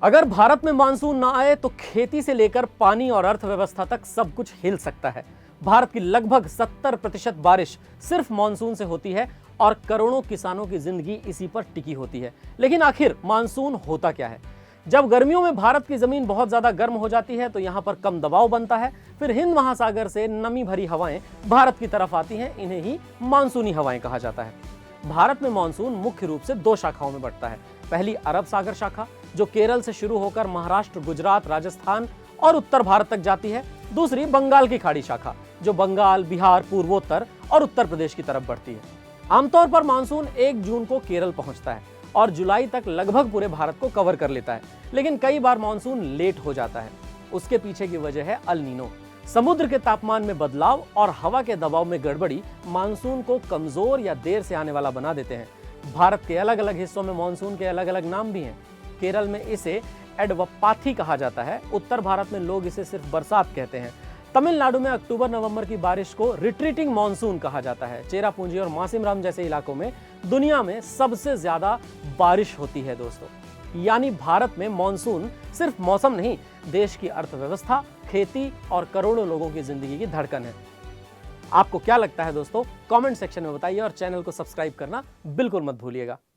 अगर भारत में मानसून ना आए तो खेती से लेकर पानी और अर्थव्यवस्था तक सब कुछ हिल सकता है। भारत की लगभग 70% बारिश सिर्फ मानसून से होती है और करोड़ों किसानों की जिंदगी इसी पर टिकी होती है। लेकिन आखिर मानसून होता क्या है? जब गर्मियों में भारत की जमीन बहुत ज्यादा गर्म हो जाती है तो यहाँ पर कम दबाव बनता है, फिर हिंद महासागर से नमी भरी हवाएं भारत की तरफ आती हैं, इन्हें ही मानसूनी हवाएं कहा जाता है। भारत में मानसून मुख्य रूप से दो शाखाओं में बढ़ता है। पहली अरब सागर शाखा, जो केरल से शुरू होकर महाराष्ट्र, गुजरात, राजस्थान और उत्तर भारत तक जाती है। दूसरी बंगाल की खाड़ी शाखा, जो बंगाल, बिहार, पूर्वोत्तर और उत्तर प्रदेश की तरफ बढ़ती है। आमतौर पर मानसून 1 जून को केरल पहुंचता है और जुलाई तक लगभग पूरे भारत को कवर कर लेता है। लेकिन कई बार मानसून लेट हो जाता है। उसके पीछे की वजह है अल नीनो। समुद्र के तापमान में बदलाव और हवा के दबाव में गड़बड़ी मानसून को कमजोर या देर से आने वाला बना देते हैं। भारत के अलग अलग हिस्सों में मानसून के अलग अलग नाम भी हैं। केरल में इसे एडवपाथी कहा जाता है। उत्तर भारत में लोग इसे सिर्फ बरसात कहते हैं। तमिलनाडु में अक्टूबर नवंबर की बारिश को रिट्रीटिंग मानसून कहा जाता है। चेरापूंजी और मासिमराम जैसे इलाकों में दुनिया में सबसे ज्यादा बारिश होती है दोस्तों। यानी भारत में मानसून सिर्फ मौसम नहीं, देश की अर्थव्यवस्था, खेती और करोड़ों लोगों की जिंदगी की धड़कन है। आपको क्या लगता है दोस्तों? कमेंट सेक्शन में बताइए और चैनल को सब्सक्राइब करना बिल्कुल मत भूलिएगा।